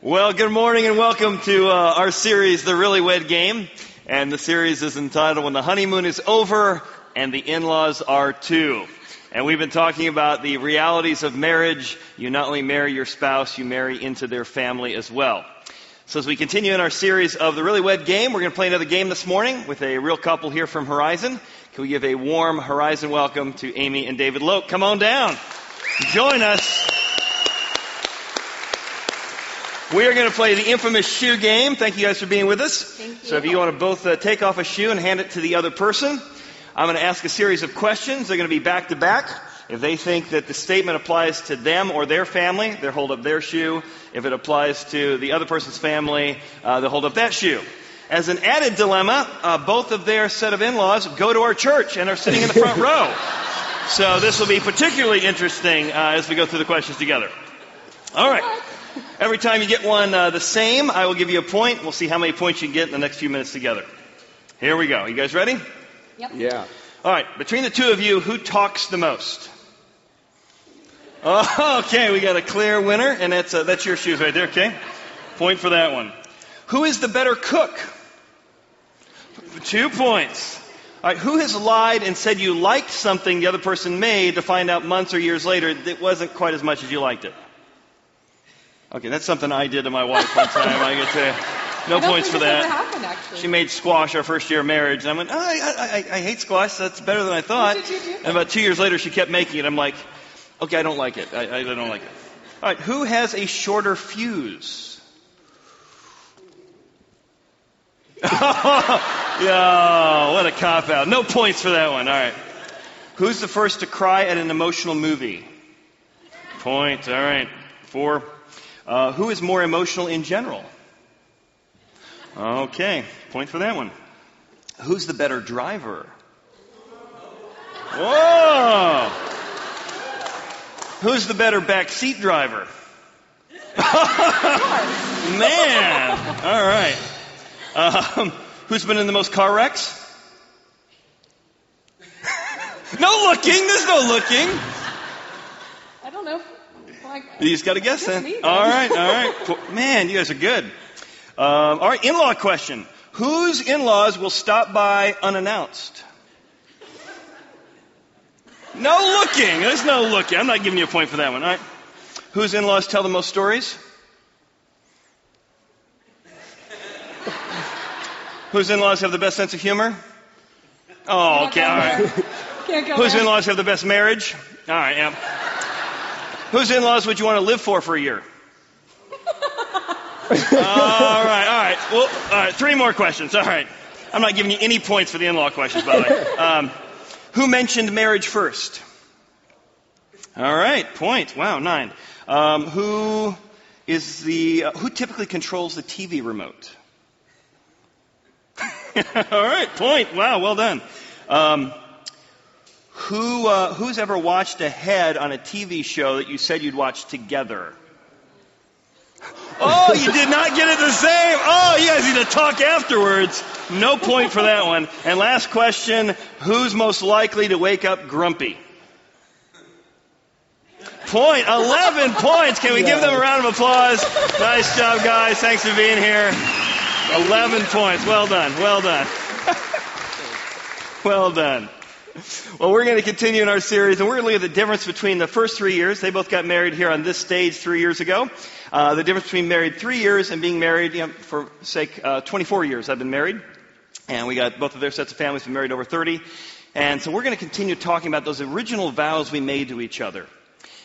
Well, good morning and welcome to our series, The Really Wed Game. And the series is entitled When the Honeymoon is Over and the In-Laws Are Too. And we've been talking about the realities of marriage. You not only marry your spouse, you marry into their family as well. So as we continue in our series of The Really Wed Game, we're going to play another game this morning with a real couple here from Horizon. Can we give a warm Horizon welcome to Amy and David Loke? Come on down. Join us. We are going to play the infamous shoe game. Thank you guys for being with us. Thank you. So if you want to both take off a shoe and hand it to the other person, I'm going to ask a series of questions. They're going to be back to back. If they think that the statement applies to them or their family, they'll hold up their shoe. If it applies to the other person's family, they'll hold up that shoe. As an added dilemma, both of their set of in-laws go to our church and are sitting in the front row. So this will be particularly interesting as we go through the questions together. All right. Every time you get one the same, I will give you a point. We'll see how many points you can get in the next few minutes together. Here we go. You guys ready? Yep. Yeah. All right. Between the two of you, who talks the most? Oh, okay. We got a clear winner, and that's your shoes right there. Okay. Point for that one. Who is the better cook? 2 points. All right. Who has lied and said you liked something the other person made to find out months or years later that it wasn't quite as much as you liked it? Okay, that's something I did to my wife one time. I get to no points for that. Happened, actually. She made squash our first year of marriage, and I went, I hate squash. That's better than I thought. What did you do? And about 2 years later, she kept making it. I'm like, okay, I don't like it. I don't like it. All right, who has a shorter fuse? Yeah, what a cop out. No points for that one. All right. Who's the first to cry at an emotional movie? Point. All right. 4. Who is more emotional in general? Okay, point for that one. Who's the better driver? Whoa! Who's the better backseat driver? Man! All right. Who's been in the most car wrecks? No looking! There's no looking! I don't know. You just got to guess then. Me, then. All right. Man, you guys are good. All right, in-law question. Whose in-laws will stop by unannounced? No looking. There's no looking. I'm not giving you a point for that one. All right. Whose in-laws tell the most stories? Whose in-laws have the best sense of humor? Oh, okay. All right. Can't go Whose there. in-laws have the best marriage? All right, yeah. Whose in-laws would you want to live for a year? All right. Well, all right, 3 more questions. All right. I'm not giving you any points for the in-law questions, by the way. Who mentioned marriage first? All right, point. Wow, 9. Who typically controls the TV remote? All right, point. Wow, well done. Who's ever watched ahead on a TV show that you said you'd watch together? Oh, you did not get it the same. Oh, you guys need to talk afterwards. No point for that one. And last question, who's most likely to wake up grumpy? Point. 11 points. Can we give them a round of applause? Nice job, guys. Thanks for being here. 11 points. Well done. Well done. Well done. Well, we're going to continue in our series, and we're going to look at the difference between the first 3 years. They both got married here on this stage 3 years ago. The difference between married 3 years and being married, 24 years I've been married. And we got both of their sets of families been married over 30. And so we're going to continue talking about those original vows we made to each other.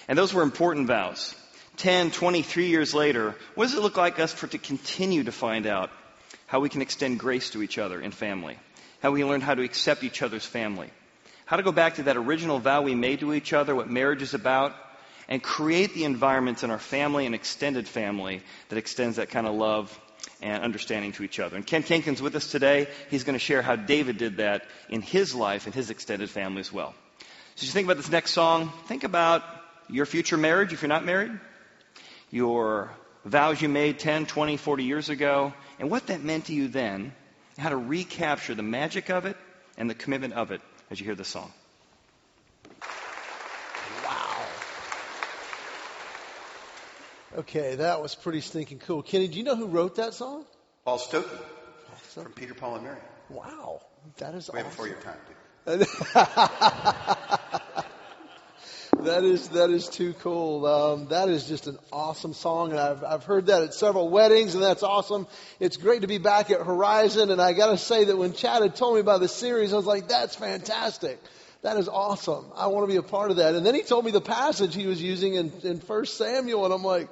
And those were important vows. 10, 23 years later, what does it look like us to continue to find out how we can extend grace to each other in family? How we can learn how to accept each other's family? How to go back to that original vow we made to each other, what marriage is about, and create the environments in our family and extended family that extends that kind of love and understanding to each other. And Ken Kinkin's with us today. He's going to share how David did that in his life and his extended family as well. So as you think about this next song, think about your future marriage if you're not married, your vows you made 10, 20, 40 years ago, and what that meant to you then, and how to recapture the magic of it and the commitment of it as you hear this song. Wow. Okay, that was pretty stinking cool. Kenny, do you know who wrote that song? Paul Stokey from Peter, Paul, and Mary. Wow, that is Way awesome. before your time, dude. That is too cool. That is just an awesome song, and I've heard that at several weddings, and that's awesome. It's great to be back at Horizon, and I got to say that when Chad had told me about the series, I was like, that's fantastic. That is awesome. I want to be a part of that. And then he told me the passage he was using in 1 Samuel, and I'm like,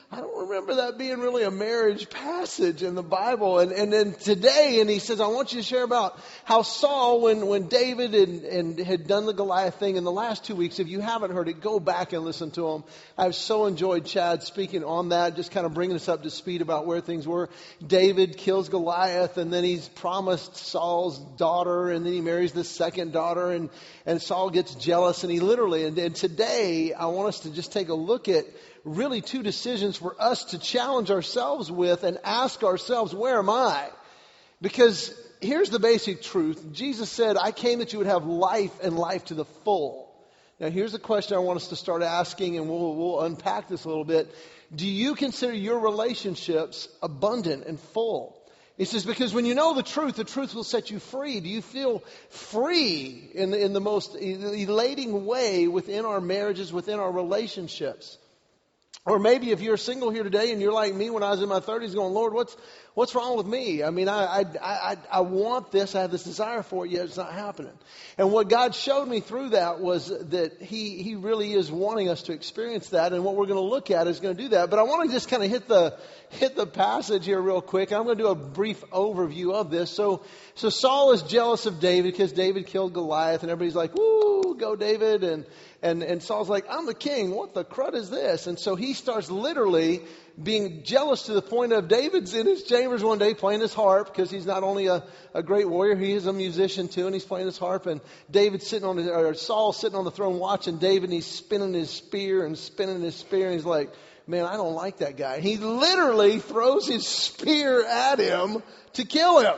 I don't remember that being really a marriage passage in the Bible. And then today, and he says, I want you to share about how Saul, when David and had done the Goliath thing in the last 2 weeks, if you haven't heard it, go back and listen to him. I've so enjoyed Chad speaking on that, just kind of bringing us up to speed about where things were. David kills Goliath, and then he's promised Saul's daughter, and then he marries the second daughter, and Saul gets jealous, and he literally, and today, I want us to just take a look at really two decisions for us to challenge ourselves with and ask ourselves, where am I? Because here's the basic truth. Jesus said, I came that you would have life and life to the full. Now here's the question I want us to start asking, and we'll unpack this a little bit. Do you consider your relationships abundant and full? He says, because when you know the truth will set you free. Do you feel free in the most elating way within our marriages, within our relationships? Or maybe if you're single here today and you're like me when I was in my 30s going, Lord, what's wrong with me? I mean, I want this. I have this desire for it, yet it's not happening. And what God showed me through that was that He really is wanting us to experience that. And what we're going to look at is going to do that. But I want to just kind of hit the passage here real quick. I'm going to do a brief overview of this. So Saul is jealous of David because David killed Goliath, and everybody's like, woo, go David. And Saul's like, I'm the king. What the crud is this? And so he starts literally being jealous to the point of David's in his chambers one day playing his harp, because he's not only a great warrior, he is a musician too, and he's playing his harp. And Saul's sitting on the throne watching David, and he's spinning his spear, and he's like, man, I don't like that guy. He literally throws his spear at him to kill him.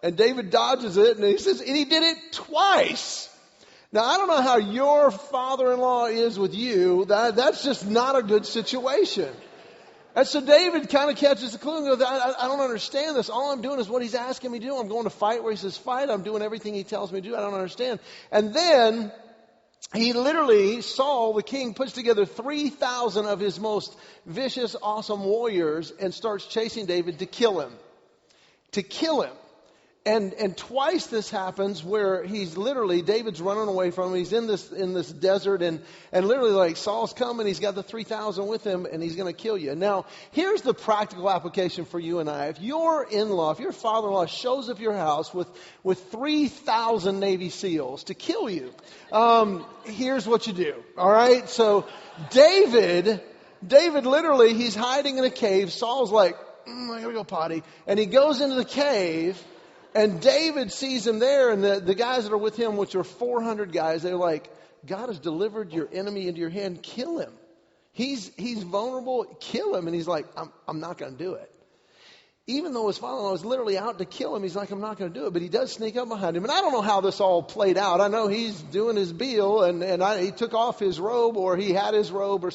And David dodges it, and he did it twice. Now, I don't know how your father-in-law is with you. That's just not a good situation. And so David kind of catches the clue and goes, I don't understand this. All I'm doing is what he's asking me to do. I'm going to fight where he says fight. I'm doing everything he tells me to do. I don't understand. And then Saul, the king, puts together 3,000 of his most vicious, awesome warriors and starts chasing David to kill him. And twice this happens where David's running away from him. He's in this desert, and literally like Saul's coming. He's got the 3,000 with him, and he's going to kill you. Now, here's the practical application for you and I. If your father-in-law shows up your house with 3,000 Navy SEALs to kill you, here's what you do. All right. So David literally, he's hiding in a cave. Saul's like, I gotta go potty, and he goes into the cave. And David sees him there, and the guys that are with him, which are 400 guys, they're like, God has delivered your enemy into your hand. Kill him. He's vulnerable. Kill him. And he's like, I'm not going to do it. Even though his father-in-law was literally out to kill him, he's like, I'm not going to do it. But he does sneak up behind him. And I don't know how this all played out. I know he's doing his deal, and he took off his robe, or he had his robe, or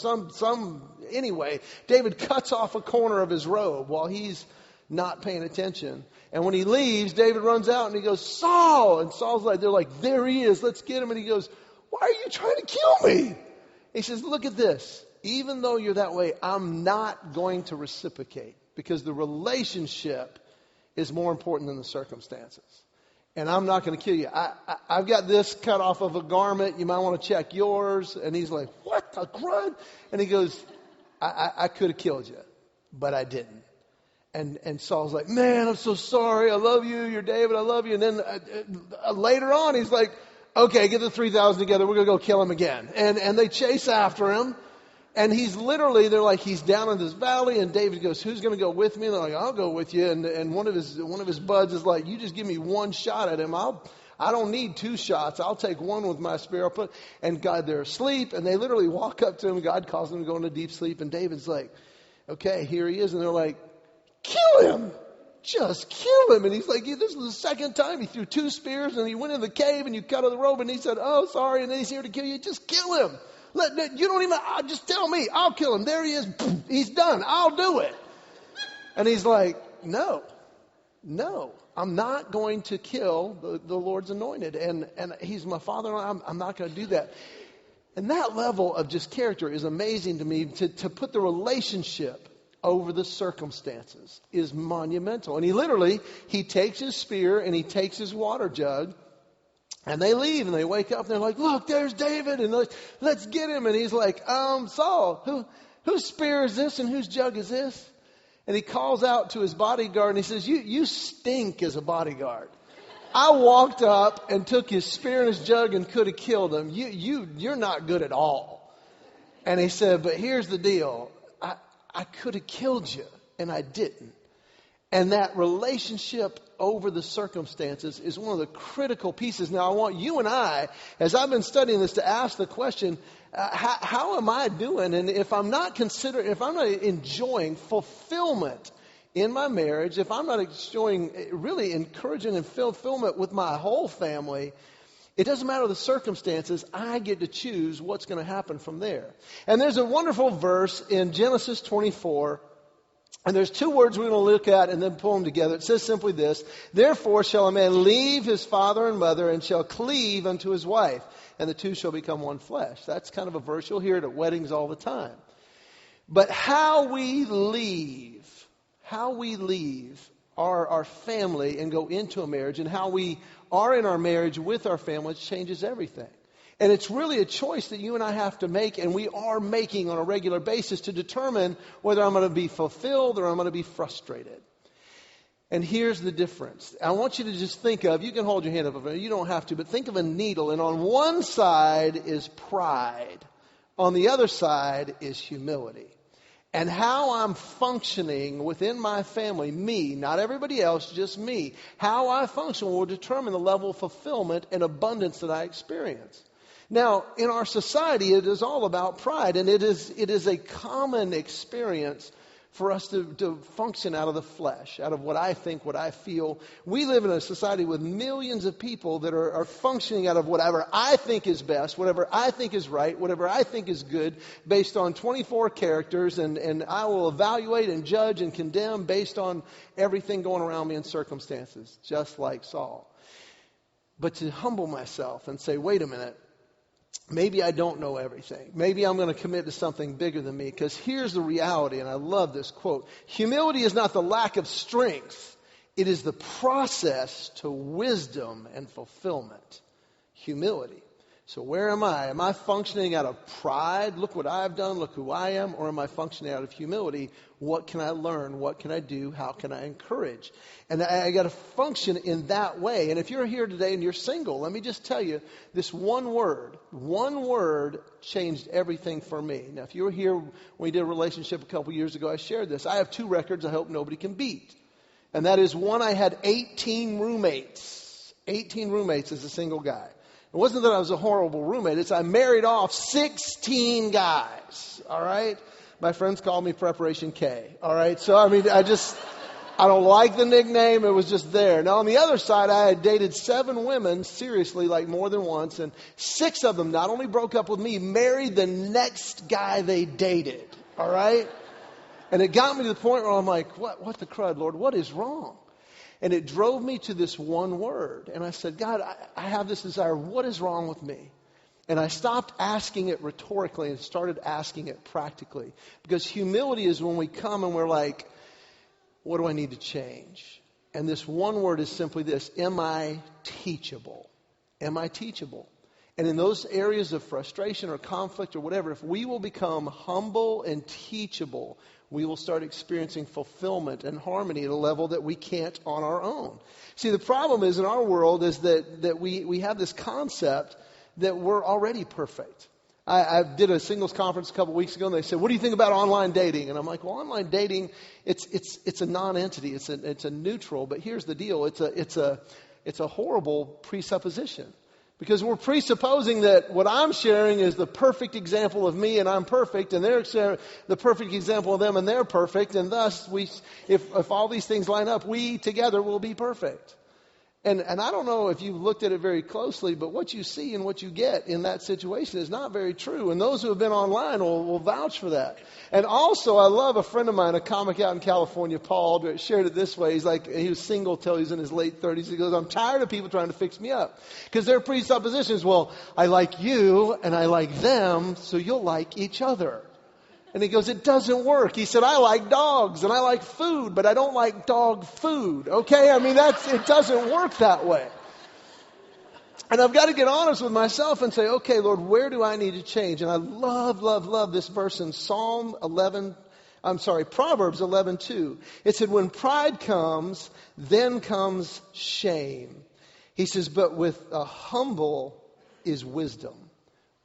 anyway. David cuts off a corner of his robe while he's not paying attention. And when he leaves, David runs out and he goes, Saul! And Saul's like, they're like, there he is, let's get him. And he goes, why are you trying to kill me? He says, look at this. Even though you're that way, I'm not going to reciprocate, because the relationship is more important than the circumstances. And I'm not going to kill you. I've got this cut off of a garment. You might want to check yours. And he's like, what the crud? And he goes, I could have killed you, but I didn't. And Saul's like, man, I'm so sorry. I love you. You're David. I love you. And then later on, he's like, okay, get the 3,000 together. We're going to go kill him again. And they chase after him. And they're like, he's down in this valley. And David goes, who's going to go with me? And they're like, I'll go with you. And one of his buds is like, you just give me one shot at him. I don't need 2 shots. I'll take one with my spear. And God, they're asleep. And they literally walk up to him. God calls them to go into deep sleep. And David's like, okay, here he is. And they're like, kill him. Just kill him. And he's like, this is the second time he threw 2 spears, and he went in the cave and you cut off the robe, and he said, oh, sorry. And then he's here to kill you. Just kill him. You don't even, just tell me. I'll kill him. There he is. He's done. I'll do it. And he's like, no, I'm not going to kill the Lord's anointed. And he's my father. I'm not going to do that. And that level of just character is amazing to me. To put the relationship over the circumstances is monumental. And he takes his spear and he takes his water jug. And they leave and they wake up and they're like, look, there's David, and let's get him. And he's like, Saul, whose spear is this and whose jug is this? And he calls out to his bodyguard and he says, you stink as a bodyguard. I walked up and took his spear and his jug and could have killed him. You're not good at all. And he said, but here's the deal. I could have killed you and I didn't. And that relationship over the circumstances is one of the critical pieces. Now, I want you and I, as I've been studying this, to ask the question, how am I doing? And if I'm not enjoying fulfillment in my marriage, if I'm not really encouraging and fulfillment with my whole family, it doesn't matter the circumstances. I get to choose what's going to happen from there. And there's a wonderful verse in Genesis 24. And there's two words we're going to look at and then pull them together. It says simply this: therefore shall a man leave his father and mother and shall cleave unto his wife, and the two shall become one flesh. That's kind of a verse. You'll hear it at weddings all the time. But how we leave our family and go into a marriage, and how we are in our marriage with our families changes everything. And it's really a choice that you and I have to make, and we are making on a regular basis, to determine whether I'm going to be fulfilled or I'm going to be frustrated. And here's the difference. I want you to just think of, you can hold your hand up, you don't have to, but think of a needle, and on one side is pride. On the other side is humility. And how I'm functioning within my family, me, not everybody else, just me, how I function will determine the level of fulfillment and abundance that I experience. Now, in our society, it is all about pride, and it is a common experience for us to function out of the flesh, out of what I think, what I feel. We live in a society with millions of people that are functioning out of whatever I think is best, whatever I think is right, whatever I think is good, based on 24 characters, and I will evaluate and judge and condemn based on everything going around me in circumstances, just like Saul. But to humble myself and say, wait a minute, maybe I don't know everything. Maybe I'm going to commit to something bigger than me. Because here's the reality, and I love this quote. Humility is not the lack of strength. It is the process to wisdom and fulfillment. Humility. So where am I? Am I functioning out of pride? Look what I've done. Look who I am. Or am I functioning out of humility? What can I learn? What can I do? How can I encourage? And I got to function in that way. And if you're here today and you're single, let me just tell you, this one word changed everything for me. Now, if you were here when we did a relationship a couple years ago, I shared this. I have two records I hope nobody can beat. And that is, one, I had 18 roommates. 18 roommates as a single guy. It wasn't that I was a horrible roommate. It's I married off 16 guys. All right? My friends called me Preparation K. All right? So, I don't like the nickname. It was just there. Now, on the other side, I had dated 7 women, seriously, like more than once. And 6 of them not only broke up with me, married the next guy they dated. All right? And it got me to the point where I'm like, what the crud, Lord? What is wrong? And it drove me to this one word. And I said, God, I have this desire. What is wrong with me? And I stopped asking it rhetorically and started asking it practically. Because humility is when we come and we're like, what do I need to change? And this one word is simply this: am I teachable? Am I teachable? And in those areas of frustration or conflict or whatever, if we will become humble and teachable, we will start experiencing fulfillment and harmony at a level that we can't on our own. See, the problem is in our world is that we have this concept that we're already perfect. I did a singles conference a couple weeks ago, and they said, what do you think about online dating? And I'm like, well, online dating, it's a non-entity. It's a neutral. But here's the deal. It's a horrible presupposition. Because we're presupposing that what I'm sharing is the perfect example of me and I'm perfect, and they're sharing the perfect example of them and they're perfect, and thus if all these things line up, we together will be perfect. And I don't know if you've looked at it very closely, but what you see and what you get in that situation is not very true. And those who have been online will vouch for that. And also, I love a friend of mine, a comic out in California, Paul Aldrich, shared it this way. He was single till he was in his late 30s. He goes, I'm tired of people trying to fix me up. Because their presupposition is, well, I like you and I like them, so you'll like each other. And he goes, it doesn't work. He said, I like dogs and I like food, but I don't like dog food. Okay? I mean, it doesn't work that way. And I've got to get honest with myself and say, okay, Lord, where do I need to change? And I love this verse in Proverbs 11:2. It said, when pride comes, then comes shame. He says, but with a humble is wisdom.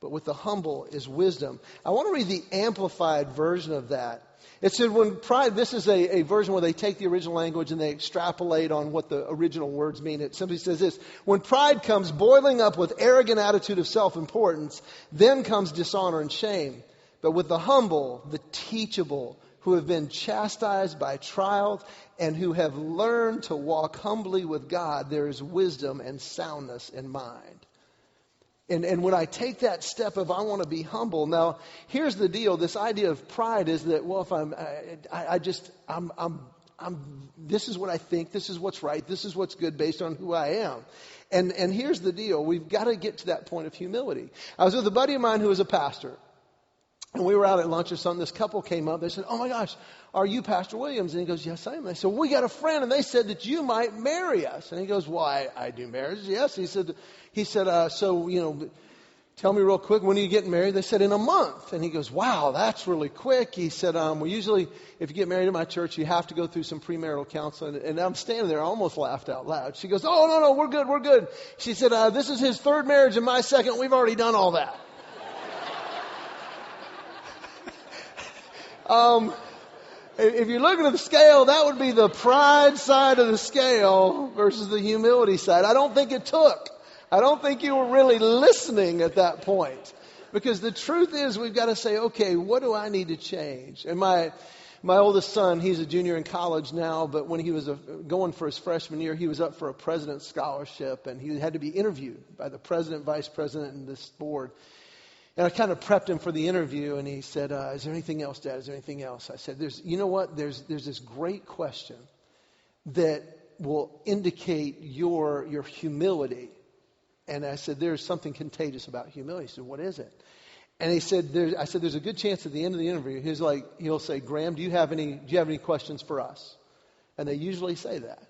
But with the humble is wisdom. I want to read the amplified version of that. It said when pride, this is a version where they take the original language and they extrapolate on what the original words mean. It simply says this: when pride comes boiling up with arrogant attitude of self-importance, then comes dishonor and shame. But with the humble, the teachable, who have been chastised by trials and who have learned to walk humbly with God, there is wisdom and soundness in mind. And when I take that step of I want to be humble, now here's the deal. This idea of pride is that, well, if this is what I think, this is what's right, this is what's good based on who I am. And here's the deal. We've got to get to that point of humility. I was with a buddy of mine who was a pastor. And we were out at lunch or something. This couple came up. They said, oh my gosh, are you Pastor Williams? And he goes, yes, I am. And I said, we got a friend and they said that you might marry us. And he goes, well, I do marriages. Yes. He said, so, tell me real quick, when are you getting married? They said, in a month. And he goes, wow, that's really quick. He said, well, usually if you get married in my church, you have to go through some premarital counseling. And I'm standing there, I almost laughed out loud. She goes, oh, no, we're good. She said, this is his third marriage and my second. We've already done all that. If you're looking at the scale, that would be the pride side of the scale versus the humility side. I don't think it took. I don't think you were really listening at that point. Because the truth is, we've got to say, okay, what do I need to change? And my oldest son, he's a junior in college now, but when he was going for his freshman year, he was up for a president's scholarship, and he had to be interviewed by the president, vice president, and this board. And I kind of prepped him for the interview, and he said, is there anything else, Dad? Is there anything else? I said, there's this great question that will indicate your humility. And I said, there's something contagious about humility. He said, what is it? And he said, I said, there's a good chance at the end of the interview, he'll say, Graham, do you have any questions for us? And they usually say that.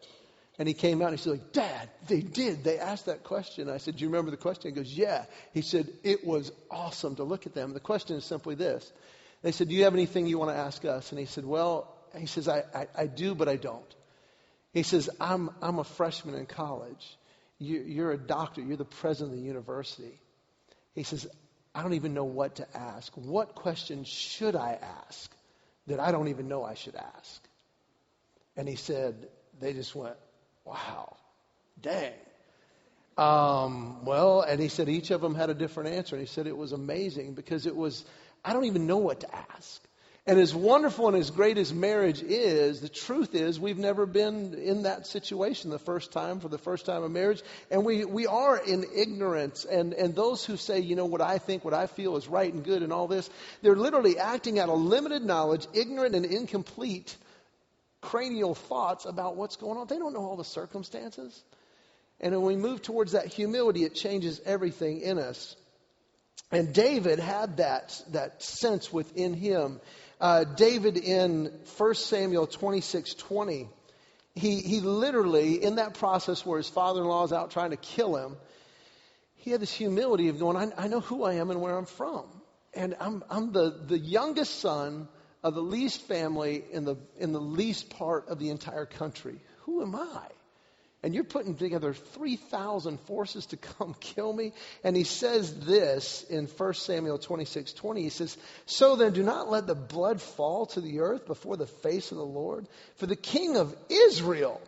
And he came out and he said, Dad, they did. They asked that question. I said, do you remember the question? He goes, yeah. He said, it was awesome to look at them. The question is simply this. They said, do you have anything you want to ask us? And he said, I do, but I don't. He says, I'm a freshman in college. You're a doctor. You're the president of the university. He says, I don't even know what to ask. What question should I ask that I don't even know I should ask? And he said, they just went, wow, dang. And he said each of them had a different answer. And he said it was amazing because I don't even know what to ask. And as wonderful and as great as marriage is, the truth is we've never been in that situation for the first time of marriage. And we are in ignorance. And those who say, what I think, what I feel is right and good and all this, they're literally acting out of limited knowledge, ignorant and incomplete cranial thoughts about what's going on. They don't know all the circumstances. And when we move towards that humility, it changes everything in us. And David had that sense within him. David in 1 Samuel 26:20, he literally, in that process where his father-in-law is out trying to kill him, he had this humility of going, I know who I am and where I'm from. And I'm the youngest son of the least family in the least part of the entire country. Who am I? And you're putting together 3,000 forces to come kill me. And he says this in 1 Samuel 26:20. He says, so then do not let the blood fall to the earth before the face of the Lord. For the king of Israel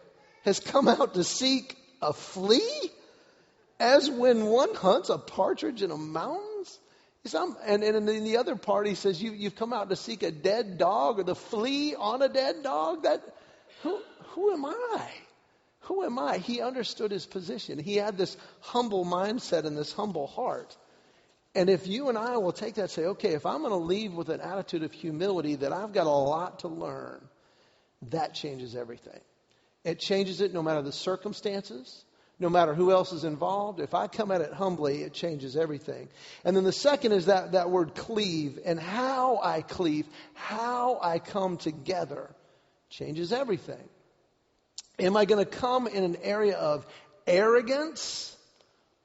has come out to seek a flea, as when one hunts a partridge in a mountains. And in the other part, he says, you've come out to seek a dead dog or the flea on a dead dog. Who am I? Who am I? He understood his position. He had this humble mindset and this humble heart. And if you and I will take that and say, okay, if I'm going to leave with an attitude of humility that I've got a lot to learn, that changes everything. It changes it no matter the circumstances, no matter who else is involved. If I come at it humbly, it changes everything. And then the second is that word cleave. And how I cleave, how I come together, changes everything. Am I going to come in an area of arrogance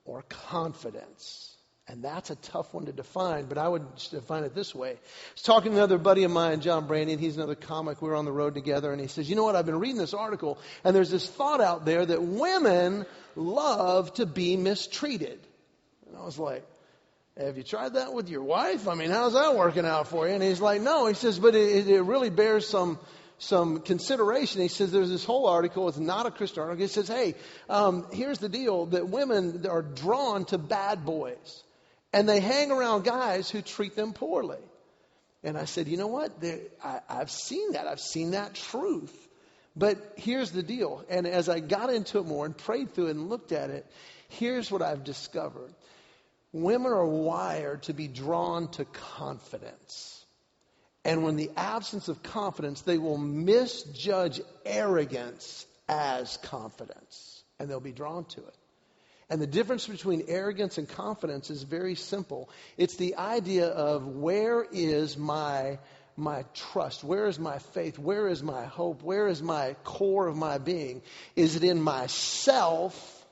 or confidence? And that's a tough one to define, but I would define it this way. I was talking to another buddy of mine, John Brandy, and he's another comic. We were on the road together, and he says, you know what, I've been reading this article, and there's this thought out there that women love to be mistreated. And I was like, have you tried that with your wife? I mean, how's that working out for you? And he's like, no. He says, but it really bears some consideration. He says there's this whole article. It's not a Christian article. It says, hey, here's the deal, that women are drawn to bad boys. And they hang around guys who treat them poorly. And I said, you know what? I've seen that. I've seen that truth. But here's the deal. And as I got into it more and prayed through it and looked at it, here's what I've discovered. Women are wired to be drawn to confidence. And when the absence of confidence, they will misjudge arrogance as confidence. And they'll be drawn to it. And the difference between arrogance and confidence is very simple. It's the idea of where is my trust? Where is my faith? Where is my hope? Where is my core of my being? Is it in myself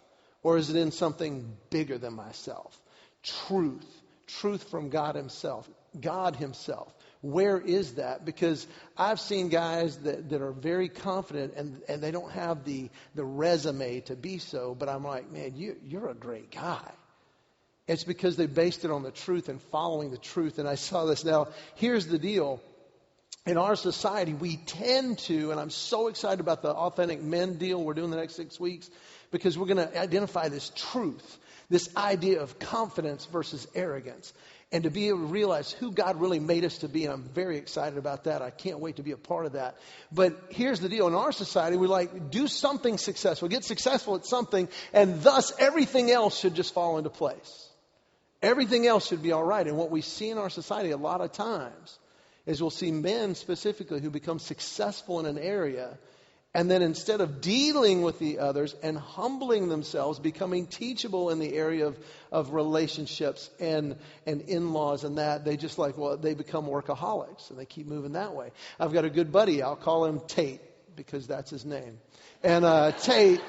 or is it in something bigger than myself? Truth from God Himself. God Himself. Where is that? Because I've seen guys that are very confident and they don't have the resume to be so, but I'm like, man, you're a great guy. It's because they based it on the truth and following the truth. And I saw this. Now, here's the deal. In our society, we tend to, and I'm so excited about the Authentic Men deal we're doing the next 6 weeks, because we're going to identify this truth, this idea of confidence versus arrogance. And to be able to realize who God really made us to be. And I'm very excited about that. I can't wait to be a part of that. But here's the deal. In our society, we do something successful, get successful at something, and thus everything else should just fall into place. Everything else should be all right. And what we see in our society a lot of times is we'll see men specifically who become successful in an area, and then instead of dealing with the others and humbling themselves, becoming teachable in the area of relationships and in-laws and that, they just they become workaholics and they keep moving that way. I've got a good buddy. I'll call him Tate because that's his name. And Tate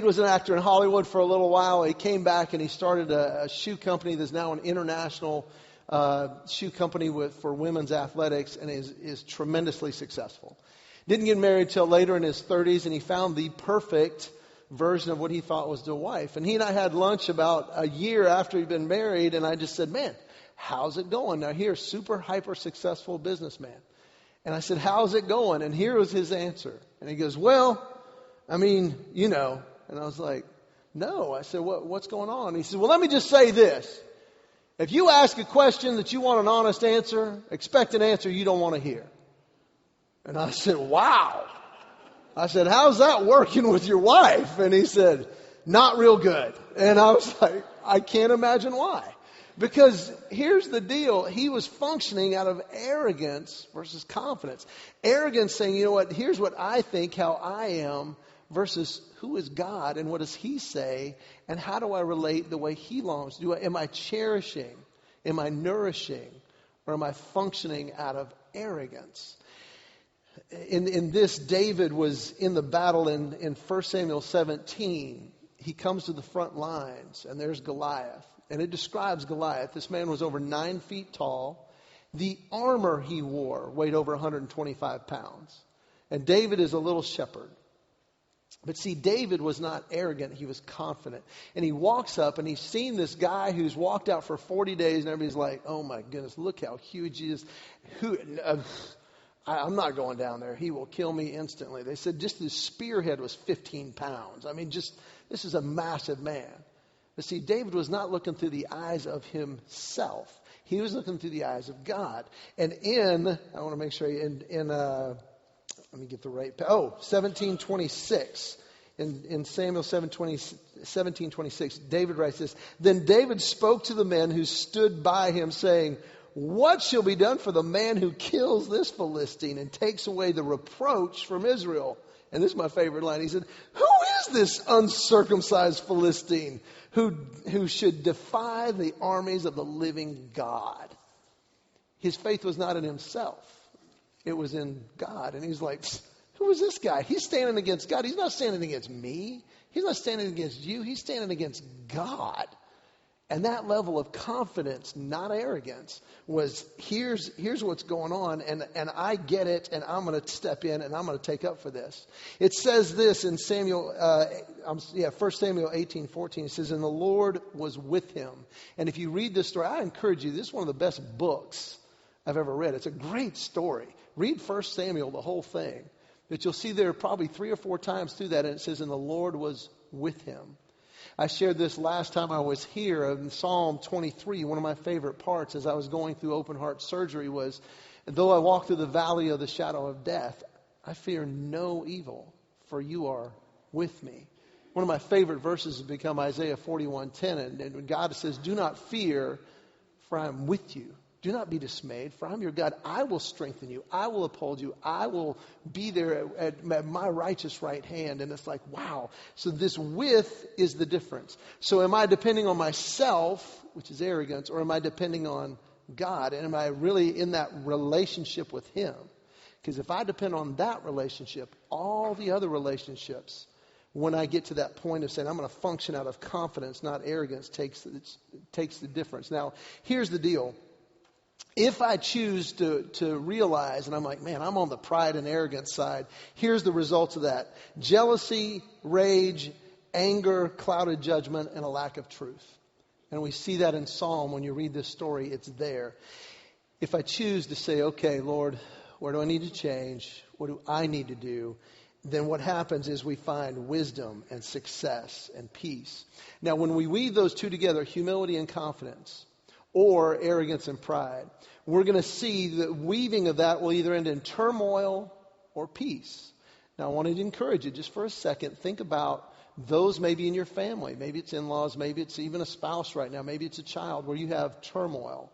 was an actor in Hollywood for a little while. He came back and he started a shoe company that's now an international shoe company for women's athletics and is tremendously successful. Didn't get married till later in his 30s, and he found the perfect version of what he thought was the wife. And he and I had lunch about a year after he'd been married, and I just said, man, how's it going? Now, here's super hyper successful businessman. And I said, how's it going? And here was his answer. And he goes, well, I mean, you know. And I was like, no. I said, what's going on? And he said, well, let me just say this. If you ask a question that you want an honest answer, expect an answer you don't want to hear. And I said, wow. I said, how's that working with your wife? And he said, not real good. And I was like, I can't imagine why. Because here's the deal. He was functioning out of arrogance versus confidence. Arrogance saying, you know what, here's what I think, how I am, versus who is God and what does He say, and how do I relate the way He longs? Am I cherishing? Am I nourishing? Or am I functioning out of arrogance? In this, David was in the battle in 1 Samuel 17. He comes to the front lines, and there's Goliath. And it describes Goliath. This man was over 9 feet tall. The armor he wore weighed over 125 pounds. And David is a little shepherd. But see, David was not arrogant. He was confident. And he walks up, and he's seen this guy who's walked out for 40 days, and everybody's like, oh my goodness, look how huge he is. I'm not going down there. He will kill me instantly. They said just his spearhead was 15 pounds. I mean, this is a massive man. But see, David was not looking through the eyes of himself. He was looking through the eyes of God. And I want to make sure, in let me get the right, 17:26. In Samuel 17:26, David writes this, "Then David spoke to the men who stood by him, saying, 'What shall be done for the man who kills this Philistine and takes away the reproach from Israel?'" And this is my favorite line. He said, "Who is this uncircumcised Philistine who should defy the armies of the living God?" His faith was not in himself. It was in God. And he's like, who is this guy? He's standing against God. He's not standing against me. He's not standing against you. He's standing against God. And that level of confidence, not arrogance, was here's what's going on, and I get it, and I'm going to step in, and I'm going to take up for this. It says this in 1 Samuel 18:14. It says, "And the Lord was with him." And if you read this story, I encourage you, this is one of the best books I've ever read. It's a great story. Read 1 Samuel, the whole thing. But you'll see there probably 3 or 4 times through that, and it says, "And the Lord was with him." I shared this last time I was here in Psalm 23. One of my favorite parts as I was going through open heart surgery was, "Though I walk through the valley of the shadow of death, I fear no evil, for you are with me." One of my favorite verses has become Isaiah 41:10. And God says, "Do not fear, for I am with you. Do not be dismayed, for I'm your God. I will strengthen you. I will uphold you. I will be there at my righteous right hand." And it's like, wow. So this with is the difference. So am I depending on myself, which is arrogance, or am I depending on God? And am I really in that relationship with him? Because if I depend on that relationship, all the other relationships, when I get to that point of saying I'm going to function out of confidence, not arrogance, takes the difference. Now, here's the deal. If I choose to realize, and I'm like, man, I'm on the pride and arrogance side, here's the results of that: jealousy, rage, anger, clouded judgment, and a lack of truth. And we see that in Psalm. When you read this story, it's there. If I choose to say, okay, Lord, where do I need to change? What do I need to do? Then what happens is we find wisdom and success and peace. Now, when we weave those two together, humility and confidence, or arrogance and pride, we're going to see the weaving of that will either end in turmoil or peace. Now, I wanted to encourage you just for a second. Think about those maybe in your family. Maybe it's in-laws. Maybe it's even a spouse right now. Maybe it's a child where you have turmoil.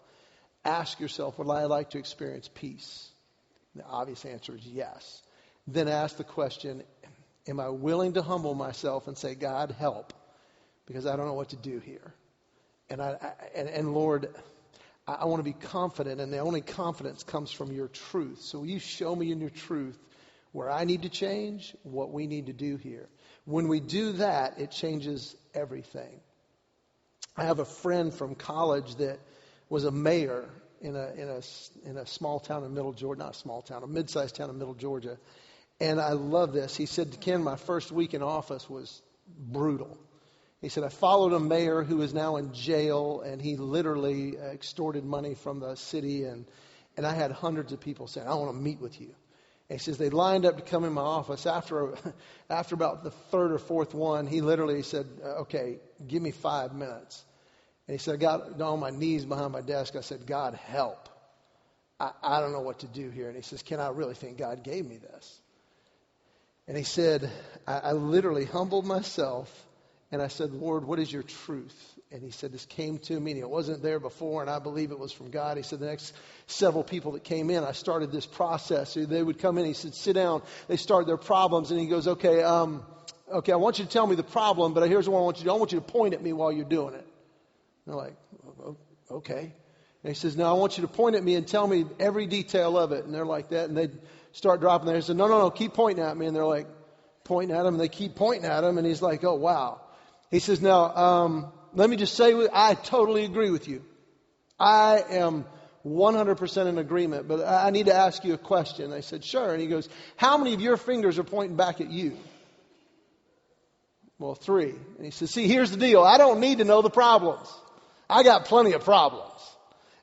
Ask yourself, would I like to experience peace? The obvious answer is yes. Then ask the question, am I willing to humble myself and say, God, help, because I don't know what to do here. And Lord, I want to be confident, and the only confidence comes from your truth. So will you show me in your truth where I need to change, what we need to do here. When we do that, it changes everything. I have a friend from college that was a mayor in a small town in middle Georgia, not a small town, a mid-sized town in middle Georgia. And I love this. He said, Ken, my first week in office was brutal. He said, I followed a mayor who is now in jail, and he literally extorted money from the city. And I had hundreds of people saying, I want to meet with you. And he says, they lined up to come in my office. After about the third or fourth one, he literally said, okay, give me 5 minutes. And he said, I got on my knees behind my desk. I said, God, help. I don't know what to do here. And he says, Ken, I really think God gave me this. And he said, I literally humbled myself. And I said, Lord, what is your truth? And he said, this came to me, and it wasn't there before, and I believe it was from God. He said, the next several people that came in, I started this process. They would come in, he said, sit down. They started their problems, and he goes, okay, I want you to tell me the problem, but here's what I want you to do. I want you to point at me while you're doing it. And they're like, okay. And he says, now I want you to point at me and tell me every detail of it. And they're like that, and they start dropping there. He said, no, keep pointing at me. And they're like, pointing at him, and they keep pointing at him, and he's like, oh, wow. He says, now, let me just say, I totally agree with you. I am 100% in agreement, but I need to ask you a question. I said, sure. And he goes, how many of your fingers are pointing back at you? Well, 3. And he says, see, here's the deal. I don't need to know the problems. I got plenty of problems.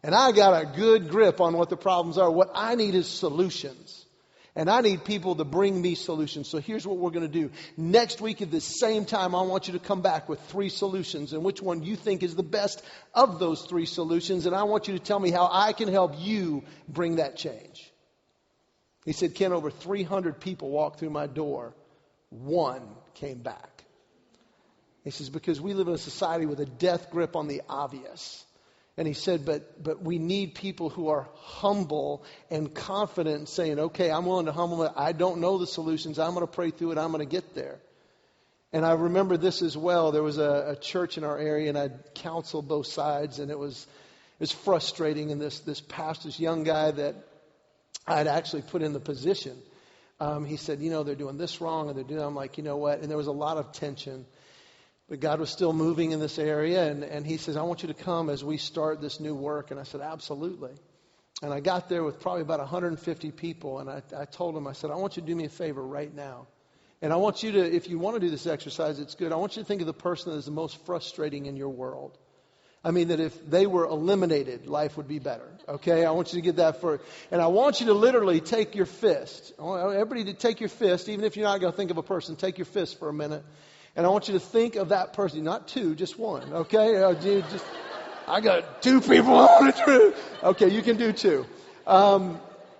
And I got a good grip on what the problems are. What I need is solutions. And I need people to bring me solutions. So here's what we're going to do. Next week at the same time, I want you to come back with 3 solutions. And which one you think is the best of those 3 solutions. And I want you to tell me how I can help you bring that change. He said, Ken, over 300 people walked through my door. One came back. He says, because we live in a society with a death grip on the obvious. And he said, but we need people who are humble and confident, saying, okay, I'm willing to humble it. I don't know the solutions. I'm going to pray through it. I'm going to get there. And I remember this as well. There was a church in our area, and I'd counseled both sides, and it was frustrating. And this pastor, this young guy that I'd actually put in the position, he said, they're doing this wrong, and they're doing. I'm like, you know what? And there was a lot of tension. But God was still moving in this area, and he says, I want you to come as we start this new work. And I said, absolutely. And I got there with probably about 150 people, and I told him, I said, I want you to do me a favor right now. And I want you to, if you want to do this exercise, it's good. I want you to think of the person that is the most frustrating in your world. I mean, that if they were eliminated, life would be better. Okay? I want you to get that first. And I want you to literally take your fist. I want everybody to take your fist, even if you're not going to think of a person, take your fist for a minute. And I want you to think of that person, not two, just one. Okay? I got two people I want to do. Okay, you can do two.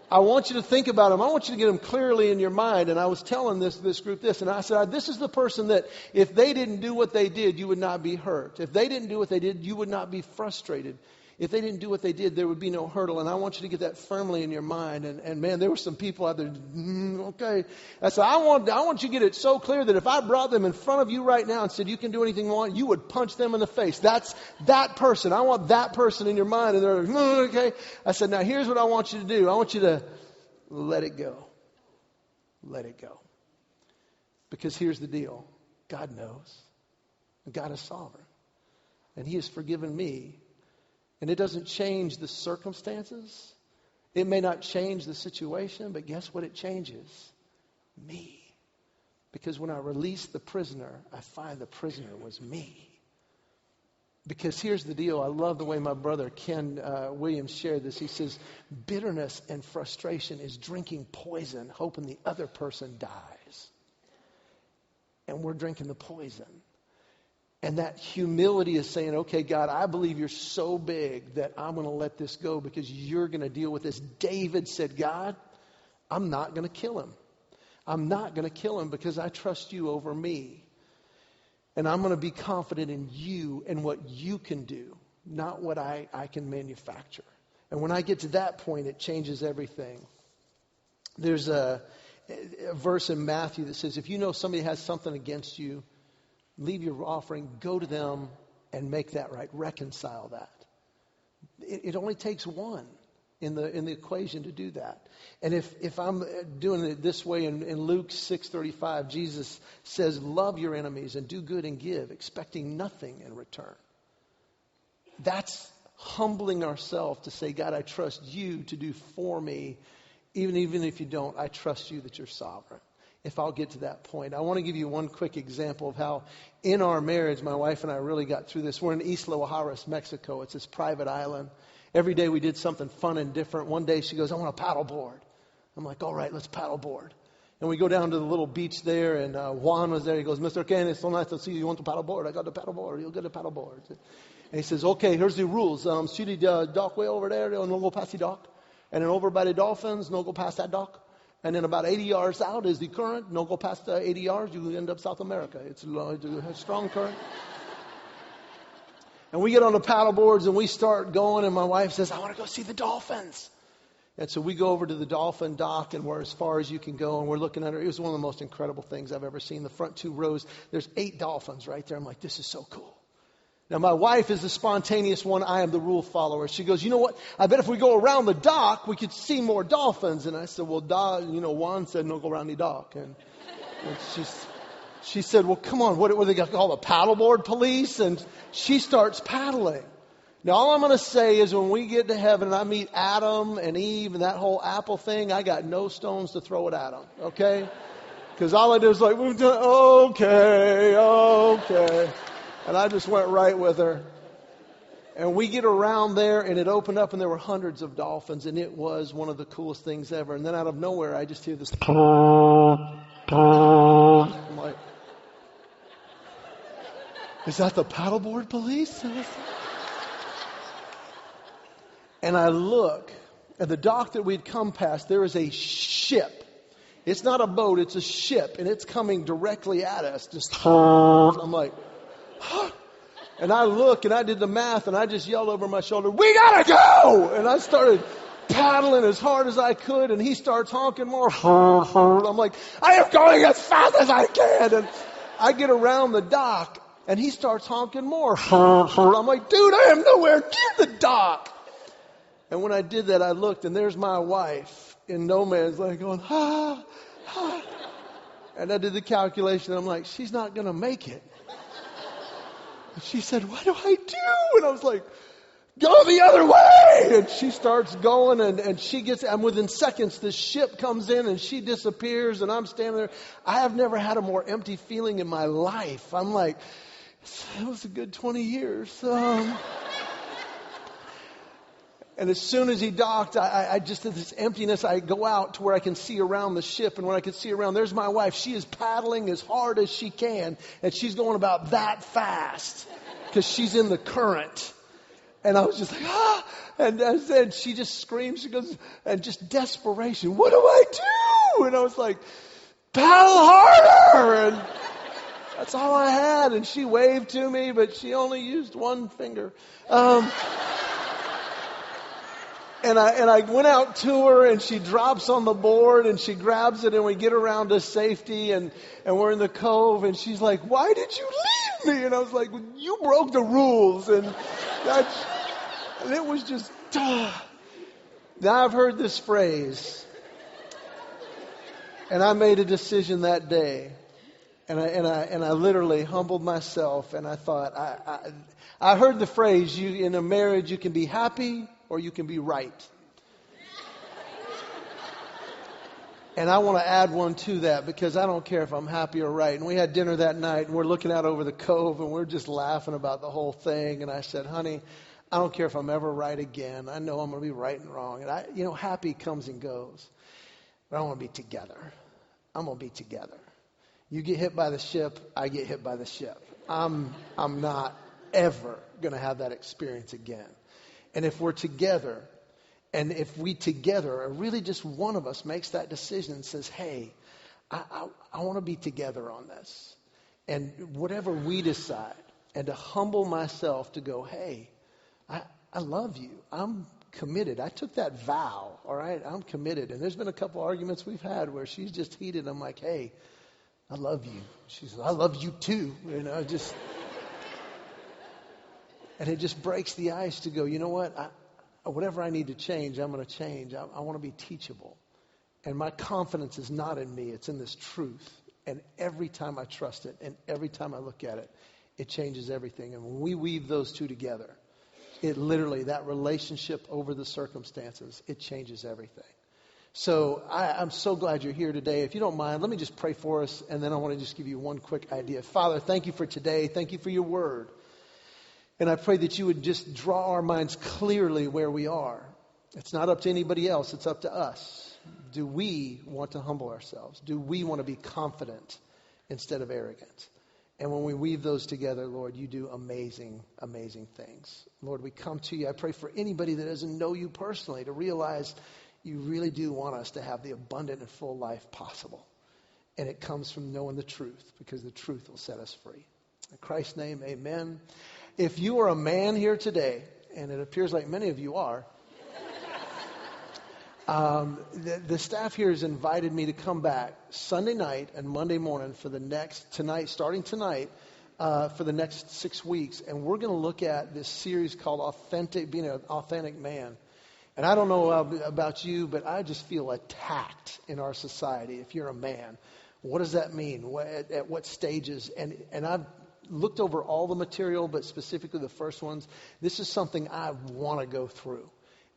I want you to think about them. I want you to get them clearly in your mind. And I was telling this group this, and I said, this is the person that if they didn't do what they did, you would not be hurt. If they didn't do what they did, you would not be frustrated. If they didn't do what they did, there would be no hurdle. And I want you to get that firmly in your mind. And man, there were some people out there, okay. I said, I want you to get it so clear that if I brought them in front of you right now and said, you can do anything you want, you would punch them in the face. That's that person. I want that person in your mind. And they're like, okay. I said, now here's what I want you to do. I want you to let it go. Let it go. Because here's the deal. God knows. God is sovereign. And He has forgiven me. And it doesn't change the circumstances. It may not change the situation, but guess what it changes? Me. Because when I release the prisoner, I find the prisoner was me. Because here's the deal. I love the way my brother Ken Williams shared this. He says, bitterness and frustration is drinking poison, hoping the other person dies. And we're drinking the poison. And that humility is saying, okay, God, I believe you're so big that I'm going to let this go because you're going to deal with this. David said, God, I'm not going to kill him. I'm not going to kill him because I trust you over me. And I'm going to be confident in you and what you can do, not what I can manufacture. And when I get to that point, it changes everything. There's a verse in Matthew that says, if you know somebody has something against you, leave your offering, go to them, and make that right. Reconcile that. It only takes one in the equation to do that. And if I'm doing it this way, in Luke 6:35, Jesus says, love your enemies and do good and give, expecting nothing in return. That's humbling ourselves to say, God, I trust you to do for me. Even if you don't, I trust you that you're sovereign. If I'll get to that point. I want to give you one quick example of how in our marriage, my wife and I really got through this. We're in Isla Mujeres, Mexico. It's this private island. Every day we did something fun and different. One day she goes, I want to paddle board. I'm like, all right, let's paddle board. And we go down to the little beach there, and Juan was there. He goes, Mr. Ken, it's so nice to see you. You want to paddle board? I got to paddle board. You'll get a paddle board. And he says, okay, here's the rules. See the dock way over there? No go past the dock. And then over by the dolphins, no go past that dock. And then about 80 yards out is the current. No go past 80 yards, you end up South America. It's a strong current. And we get on the paddle boards and we start going, and my wife says, I want to go see the dolphins. And so we go over to the dolphin dock, and we're as far as you can go, and we're looking at her. It was one of the most incredible things I've ever seen. The front two rows, there's 8 dolphins right there. I'm like, this is so cool. Now, my wife is the spontaneous one. I am the rule follower. She goes, you know what? I bet if we go around the dock, we could see more dolphins. And I said, well, Juan said, no, go around the dock. And she said, well, come on, what are they going to call the paddleboard police? And she starts paddling. Now, all I'm going to say is when we get to heaven and I meet Adam and Eve and that whole apple thing, I got no stones to throw at Adam, okay? Because all I did was like, okay. And I just went right with her. And we get around there, and it opened up, and there were hundreds of dolphins, and it was one of the coolest things ever. And then out of nowhere, I just hear this. I'm like, is that the paddleboard police? And I look, at the dock that we'd come past, there is a ship. It's not a boat, it's a ship, and it's coming directly at us. Just, I'm like, huh? And I look, and I did the math, and I just yelled over my shoulder, "We gotta go!" And I started paddling as hard as I could, and he starts honking more. I'm like, "I am going as fast as I can." And I get around the dock, and he starts honking more. I'm like, "Dude, I am nowhere near the dock." And when I did that, I looked, and there's my wife in no man's land going, "Ha, ha." And I did the calculation, and I'm like, she's not going to make it. And she said, "What do I do?" And I was like, "Go the other way." And she starts going, and she gets, and within seconds, the ship comes in, and she disappears, and I'm standing there. I have never had a more empty feeling in my life. I'm like, it was a good 20 years. And as soon as he docked, I just had this emptiness. I go out to where I can see around the ship. And when I can see around, there's my wife. She is paddling as hard as she can. And she's going about that fast because she's in the current. And I was just like, ah. And then she just screams. She goes, and just desperation. "What do I do?" And I was like, "Paddle harder." And that's all I had. And she waved to me, but she only used one finger. And I went out to her, and she drops on the board, and she grabs it, and we get around to safety, and we're in the cove, and she's like, "Why did you leave me?" And I was like, "Well, you broke the rules." And it was just, Now I've heard this phrase, and I made a decision that day, and I literally humbled myself, and I thought, I heard the phrase, in a marriage, you can be happy or you can be right. And I want to add one to that, because I don't care if I'm happy or right. And we had dinner that night, and we're looking out over the cove, and we're just laughing about the whole thing. And I said, "Honey, I don't care if I'm ever right again. I know I'm going to be right and wrong. And happy comes and goes. But I want to be together. I'm going to be together. You get hit by the ship, I get hit by the ship. I'm not ever going to have that experience again. And if we're together, and if we together, or really just one of us makes that decision and says, "Hey, I want to be together on this." And whatever we decide, and to humble myself to go, "Hey, I love you. I'm committed. I took that vow, all right? I'm committed." And there's been a couple arguments we've had where she's just heated. I'm like, "Hey, I love you." She says, "I love you too." And it just breaks the ice to go, you know what? Whatever I need to change, I'm going to change. I want to be teachable. And my confidence is not in me. It's in this truth. And every time I trust it, and every time I look at it, it changes everything. And when we weave those two together, it literally, that relationship over the circumstances, it changes everything. So I'm so glad you're here today. If you don't mind, let me just pray for us, and then I want to just give you one quick idea. Father, thank you for today. Thank you for your word. And I pray that you would just draw our minds clearly where we are. It's not up to anybody else. It's up to us. Do we want to humble ourselves? Do we want to be confident instead of arrogant? And when we weave those together, Lord, you do amazing, amazing things. Lord, we come to you. I pray for anybody that doesn't know you personally to realize you really do want us to have the abundant and full life possible. And it comes from knowing the truth, because the truth will set us free. In Christ's name, amen. If you are a man here today, and it appears like many of you are, the staff here has invited me to come back Sunday night and Monday morning for starting tonight, for the next 6 weeks. And we're going to look at this series called Being an Authentic Man. And I don't know about you, but I just feel attacked in our society if you're a man. What does that mean? At what stages? And I've looked over all the material, but specifically the first ones. This is something I want to go through.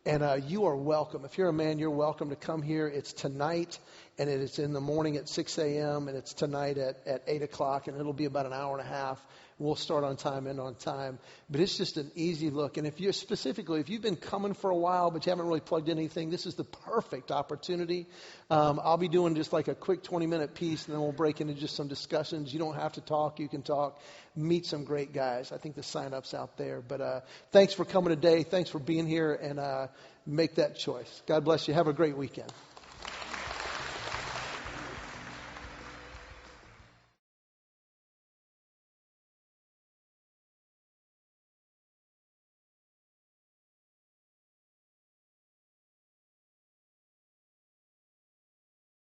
And you are welcome. If you're a man, you're welcome to come here. It's tonight, and it's in the morning at 6 a.m., and it's tonight at 8 o'clock, and it'll be about an hour and a half. We'll start on time, end on time. But it's just an easy look. And if you've been coming for a while, but you haven't really plugged in anything, this is the perfect opportunity. I'll be doing just like a quick 20-minute piece, and then we'll break into just some discussions. You don't have to talk. You can talk. Meet some great guys. I think the sign-up's out there. But thanks for coming today. Thanks for being here, and make that choice. God bless you. Have a great weekend.